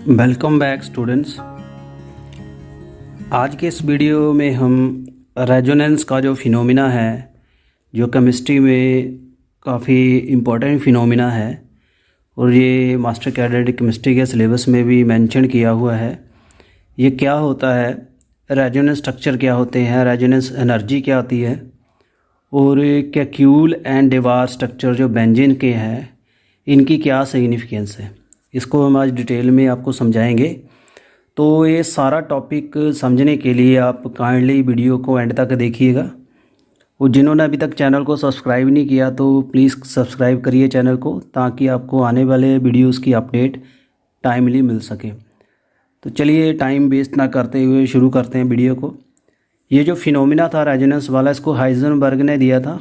Welcome back students. आज के इस वीडियो में हम रेजोनेंस का जो फिनोमिना है, जो केमिस्ट्री में काफ़ी इम्पोर्टेंट फिनोमिना है और ये मास्टर कैडेट केमिस्ट्री के सिलेबस में भी मेंशन किया हुआ है। ये क्या होता है, रेजोनेंस स्ट्रक्चर क्या होते हैं, रेजोनेंस एनर्जी क्या होती है और कैक्यूल एंड डेवार स्ट्रक्चर जो बेंजीन के हैं इनकी क्या सिग्निफिकेंस है, इसको हम आज डिटेल में आपको समझाएंगे। तो ये सारा टॉपिक समझने के लिए आप काइंडली वीडियो को एंड तक देखिएगा और जिन्होंने अभी तक चैनल को सब्सक्राइब नहीं किया तो प्लीज़ सब्सक्राइब करिए चैनल को, ताकि आपको आने वाले वीडियोस की अपडेट टाइमली मिल सके। तो चलिए टाइम वेस्ट ना करते हुए शुरू करते हैं वीडियो को। ये जो फिनोमिना था रेजोनेंस वाला, इसको हाइजेनबर्ग ने दिया था।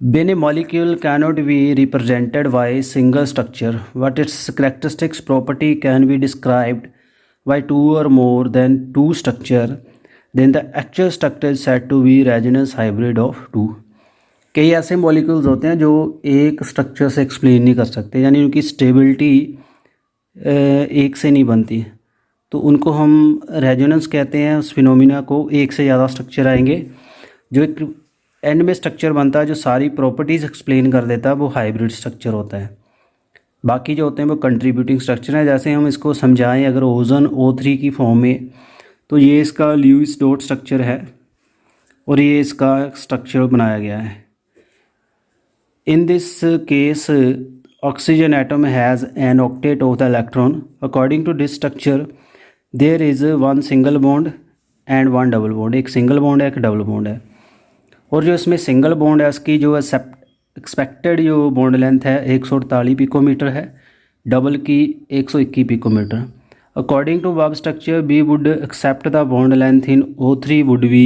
When a molecule cannot be represented by a single structure, but its characteristics property can be described by two or more than two structure, then the actual structure is said to be resonance hybrid of two. कई ऐसे molecules होते हैं जो एक structure से explain नहीं कर सकते, यानी उनकी स्टेबिलिटी एक से नहीं बनती, तो उनको हम रेजोनेंस कहते हैं। उस फिनोमिना को एक से ज़्यादा स्ट्रक्चर आएंगे, जो एक एंड में स्ट्रक्चर बनता है जो सारी प्रॉपर्टीज़ एक्सप्लेन कर देता है, वो हाइब्रिड स्ट्रक्चर होता है। बाकी जो होते हैं वो कंट्रीब्यूटिंग स्ट्रक्चर है। जैसे हम इसको समझाएं अगर ओजोन O3 की फॉर्म में, तो ये इसका ल्यूइस डॉट स्ट्रक्चर है और ये इसका स्ट्रक्चर बनाया गया है। In this case oxygen atom has an octet of the electron. According to this structure there is one single bond and one double bond. एक सिंगल बॉन्ड है, एक डबल बॉन्ड है। और जो इसमें सिंगल बॉन्ड है उसकी जो एक्सपेक्टेड जो बॉन्ड लेंथ है 148 पिकोमीटर है, डबल की 121 पिकोमीटर। अकॉर्डिंग टू बब structure B would except the bond length in O3 would be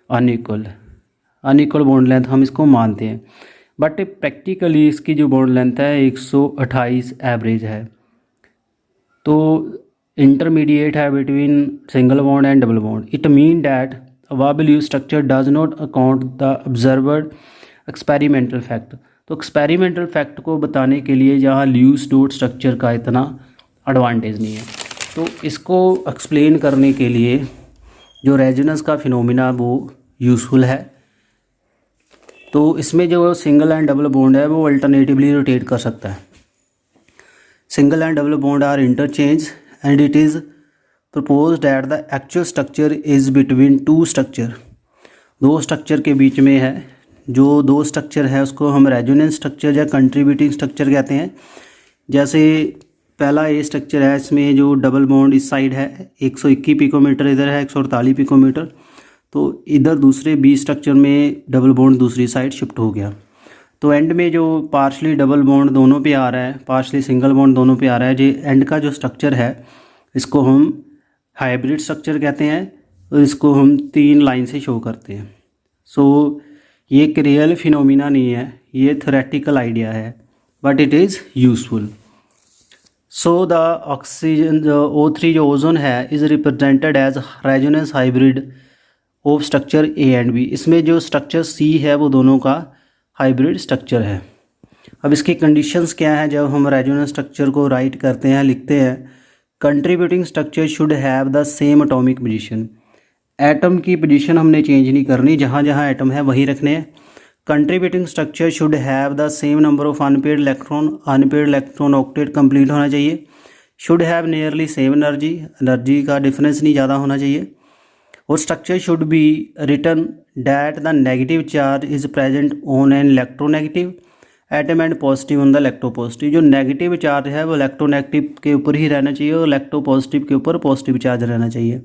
unequal bond length हम इसको मानते हैं, बट प्रैक्टिकली इसकी जो बॉन्ड लेंथ है 128 एवरेज है। तो इंटरमीडिएट है between single bond and double bond. It mean that Lewis structure does not account the observed experimental fact। तो एक्सपेरिमेंटल फैक्ट को बताने के लिए यहाँ ल्यूइस डॉट स्ट्रक्चर का इतना एडवांटेज नहीं है। तो इसको एक्सप्लेन करने के लिए जो रेजोनेंस का फिनोमिना वो यूज़फुल है। तो इसमें जो सिंगल एंड डबल बॉन्ड है वो अल्टरनेटिवली रोटेट कर सकता है। Single and double bond are interchange and it is proposed that the actual structure is between two structure। दो स्ट्रक्चर के बीच में है। जो दो स्ट्रक्चर है उसको हम रेजोनेंस स्ट्रक्चर या कंट्रीब्यूटिंग स्ट्रक्चर कहते हैं। जैसे पहला ये स्ट्रक्चर है, इसमें जो डबल बॉन्ड इस साइड है 121 पिकोमीटर, इधर है 148 पिकोमीटर, तो इधर दूसरे बी स्ट्रक्चर में डबल बॉन्ड दूसरी साइड शिफ्ट हो गया। तो एंड में जो पार्शली डबल बॉन्ड दोनों पे आ रहा है, पार्शली सिंगल बॉन्ड दोनों पे आ रहा है, जो एंड का जो स्ट्रक्चर है इसको हम हाइब्रिड स्ट्रक्चर कहते हैं और इसको हम 3 लाइन से शो करते हैं। सो ये एक रियल फिनोमिना नहीं है, ये थ्योरेटिकल आइडिया है, but it is useful. So the oxygen O3 जो ओजोन है is represented as resonance hybrid of structure A and B। इसमें जो स्ट्रक्चर C है वो दोनों का हाइब्रिड स्ट्रक्चर है। अब इसकी कंडीशंस क्या है जब हम रेजोनेंस स्ट्रक्चर को राइट करते हैं, लिखते हैं? Contributing structure should have the same atomic position. Atom की पोजीशन हमने चेंज नहीं करनी, जहाँ जहाँ एटम है वहीं रखने हैं। Contributing structure should have the same number of unpaired electron octet complete होना चाहिए। Should have nearly same energy का डिफरेंस नहीं ज़्यादा होना चाहिए। और structure should be written that the negative charge is present on an electronegative atom and positive on the electropositive. जो negative charge है वो इलेक्ट्रोनेगेटिव के ऊपर ही रहना चाहिए और इलेक्ट्रोपॉजिटिव के ऊपर पॉजिटिव चार्ज रहना चाहिए।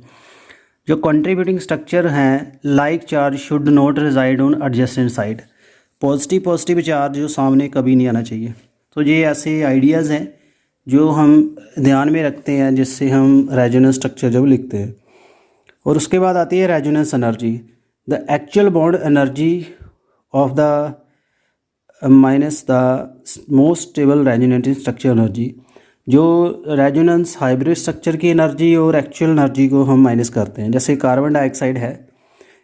जो कंट्रीब्यूटिंग स्ट्रक्चर हैं like charge should not reside on adjacent side. Positive charge जो सामने कभी नहीं आना चाहिए। तो ये ऐसे आइडियाज़ हैं जो हम ध्यान में रखते हैं जिससे हम रेजोनेंस स्ट्रक्चर जब लिखते हैं। और उसके बाद आती है resonance energy. The actual bond energy of the minus the most stable resonating structure energy. जो रेजोनेंस हाइब्रिड स्ट्रक्चर की एनर्जी और एक्चुअल एनर्जी को हम माइनस करते हैं। जैसे कार्बन डाइऑक्साइड है,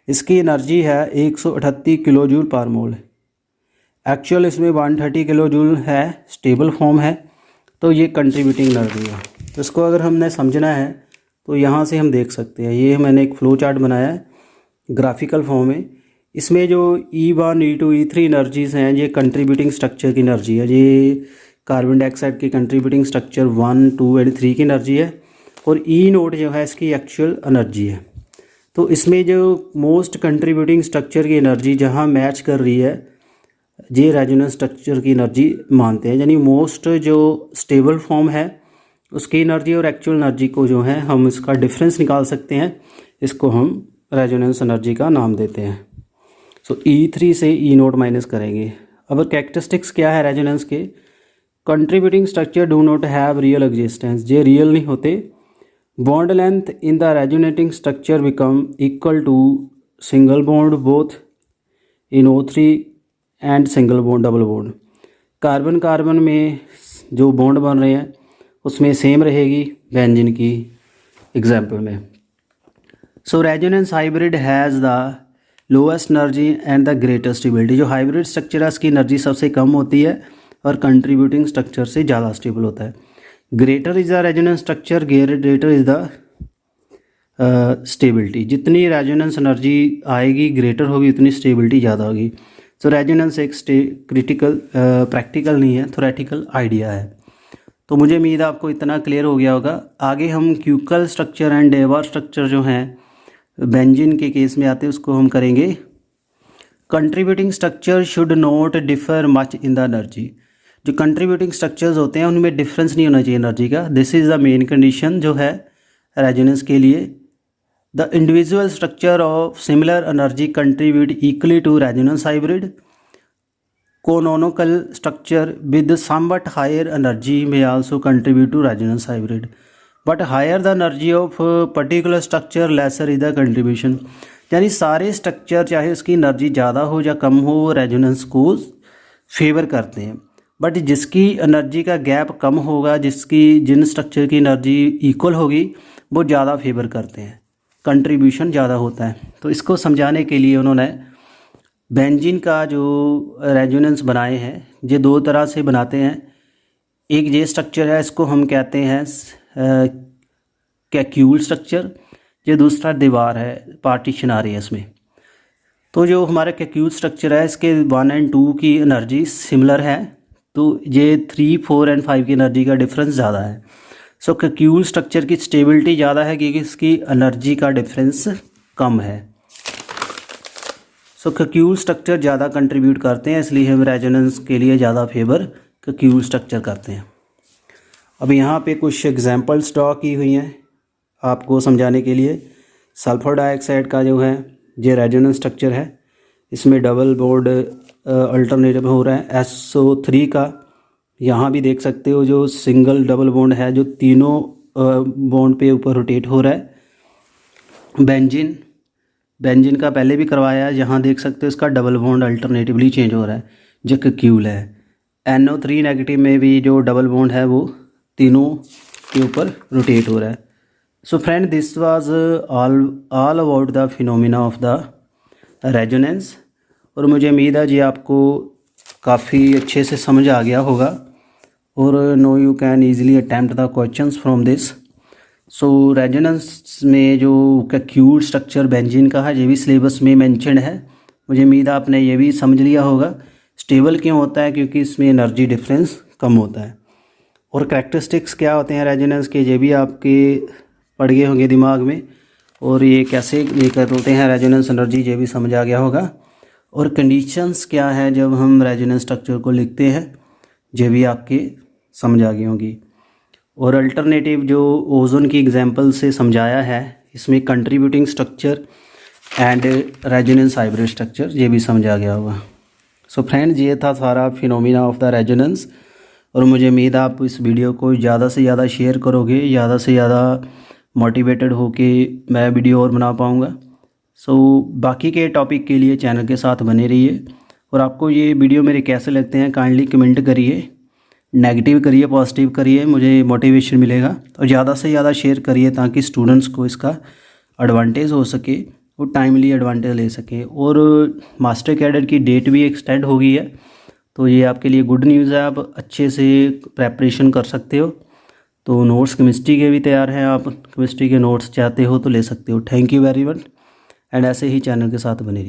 इसकी एनर्जी है 138 किलो जूल पर मोल, एक्चुअल इसमें 130 किलो जूल है, स्टेबल फॉर्म है। तो ये कंट्रीब्यूटिंग एनर्जी है। तो इसको अगर हमने समझना है तो यहाँ से हम देख सकते हैं, ये मैंने एक फ्लो चार्ट बनाया है ग्राफिकल फॉर्म में। इसमें जो E1 E2 E3 एनर्जीज़ हैं ये कंट्रीब्यूटिंग स्ट्रक्चर की एनर्जी है। ये कार्बन डाइऑक्साइड की कंट्रीब्यूटिंग स्ट्रक्चर 1 2 एंड 3 की एनर्जी है, और E0 जो है इसकी एक्चुअल एनर्जी है। तो इसमें जो मोस्ट कंट्रीब्यूटिंग स्ट्रक्चर की एनर्जी जहाँ मैच कर रही है ये रेजोनेंस स्ट्रक्चर की एनर्जी मानते हैं, यानी मोस्ट जो स्टेबल फॉर्म है उसकी एनर्जी और एक्चुअल एनर्जी को जो है हम इसका डिफरेंस निकाल सकते हैं, इसको हम रेजोनेंस एनर्जी का नाम देते हैं। सो E3 से E0 माइनस करेंगे। अब कैरेक्टरिस्टिक्स क्या है रेजोनेंस के? Contributing structure do not have real existence, ये रियल नहीं होते। Bond length in the resonating structure become equal to single bond both in O3 and single bond double bond. Carbon carbon में जो bond बन रहे हैं उसमें सेम रहेगी बेंजीन की एग्जाम्पल में। So resonance hybrid has the lowest energy and the greatest stability. जो हाइब्रिड स्ट्रक्चर है उसकी एनर्जी सबसे कम होती है और कंट्रीब्यूटिंग स्ट्रक्चर से ज़्यादा स्टेबल होता है। Greater is the resonance structure, greater is the stability. जितनी रेजोनेंस एनर्जी आएगी ग्रेटर होगी उतनी स्टेबिलिटी ज़्यादा होगी। सो रेजोनेंस एक क्रिटिकल प्रैक्टिकल नहीं है, थ्योरेटिकल आइडिया है। तो मुझे उम्मीद है आपको इतना क्लियर हो गया होगा। आगे हम क्यूकल स्ट्रक्चर एंड डेवा स्ट्रक्चर जो हैं बेंजीन के केस में आते हैं उसको हम करेंगे। Contributing structure should not differ much in the energy. जो कंट्रीब्यूटिंग स्ट्रक्चर्स होते हैं उनमें डिफरेंस नहीं होना चाहिए एनर्जी का। This is the main condition जो है रेजोनेंस के लिए। The individual structure of similar energy contribute equally to resonance hybrid. Canonical structure with somewhat higher energy may also contribute to resonance hybrid, but higher the energy of particular structure lesser is the contribution। यानी सारे structure चाहे उसकी energy ज़्यादा हो या कम हो वो resonance को फेवर करते हैं, बट जिसकी एनर्जी का गैप कम होगा, जिन स्ट्रक्चर की एनर्जी इक्वल होगी वो ज़्यादा फेवर करते हैं, कंट्रीब्यूशन ज़्यादा होता है। तो इसको समझाने के लिए उन्होंने बेंजीन का जो रेजोनेंस बनाए हैं ये दो तरह से बनाते हैं। एक ये स्ट्रक्चर है इसको हम कहते हैं कैक्यूल स्ट्रक्चर, ये दूसरा दीवार है, पार्टीशन आ रही है इसमें। तो जो हमारा कैक्यूल स्ट्रक्चर है इसके 1 और 2 की एनर्जी सिमिलर है, तो ये 3 4 और 5 की एनर्जी का डिफरेंस ज़्यादा है। सो कैक्यूल स्ट्रक्चर की स्टेबिलिटी ज़्यादा है क्योंकि इसकी एनर्जी का डिफरेंस कम है। सो कैक्यूल स्ट्रक्चर ज़्यादा कंट्रीब्यूट करते हैं, इसलिए हम रेजोनेंस के लिए ज़्यादा फेवर कैक्यूल स्ट्रक्चर करते हैं। अब यहाँ पे कुछ एग्जांपल्स ड्रॉ की हुई हैं आपको समझाने के लिए। सल्फर डाइऑक्साइड का जो है ये रेजोनेंस स्ट्रक्चर है, इसमें डबल बॉन्ड अल्टरनेटिव हो रहा है SO3 का। यहाँ भी देख सकते हो जो सिंगल डबल बॉन्ड है जो तीनों बॉन्ड पे ऊपर रोटेट हो रहा है। बेंजीन का पहले भी करवाया है, यहाँ देख सकते हो इसका डबल बॉन्ड अल्टरनेटिवली चेंज हो रहा है जो कैक्यूल है। NO3 नेगेटिव में भी जो डबल बॉन्ड है वो तीनों के ऊपर रोटेट हो रहा है। So friend this was all about the phenomena of the resonance, और मुझे उम्मीद है जी आपको काफ़ी अच्छे से समझ आ गया होगा और now you can easily attempt the questions from this. So resonance में जो कैक्यूल स्ट्रक्चर बेंजीन का है ये भी सिलेबस में मेंशन्ड है। मुझे उम्मीद है आपने ये भी समझ लिया होगा। स्टेबल क्यों होता है? क्योंकि इसमें एनर्जी डिफरेंस कम होता है। और कैरेक्टरिस्टिक्स क्या होते हैं रेजोनेंस के ये भी आपके पड़ गए होंगे दिमाग में, और ये कैसे निकलते हैं रेजोनेंस एनर्जी ये भी समझ आ गया होगा। और कंडीशंस क्या है जब हम रेजोनेंस स्ट्रक्चर को लिखते हैं ये भी आपके समझ आ गई होंगी। और अल्टरनेटिव जो ओजोन की एग्जांपल से समझाया है इसमें contributing structure and resonance hybrid structure ये भी समझ आ गया होगा। सो फ्रेंड्स ये था सारा फिनोमिना ऑफ द रेजोनेंस, और मुझे उम्मीद है आप इस वीडियो को ज़्यादा से ज़्यादा शेयर करोगे, ज़्यादा से ज़्यादा मोटिवेटेड होके मैं वीडियो और बना पाऊँगा। सो बाकी के टॉपिक के लिए चैनल के साथ बने रहिए, और आपको ये वीडियो मेरे कैसे लगते हैं काइंडली कमेंट करिए, नेगेटिव करिए, पॉजिटिव करिए, मुझे मोटिवेशन मिलेगा। और ज़्यादा से ज़्यादा शेयर करिए ताकि स्टूडेंट्स को इसका एडवांटेज हो सके, वो टाइमली एडवांटेज ले सके। और मास्टर कैडर की डेट भी एक्सटेंड हो गई है, तो ये आपके लिए गुड न्यूज़ है, आप अच्छे से प्रेपरेशन कर सकते हो। तो नोट्स केमिस्ट्री के भी तैयार हैं, आप केमिस्ट्री के नोट्स चाहते हो तो ले सकते हो। Thank you very much, and ऐसे ही चैनल के साथ बने रहिए।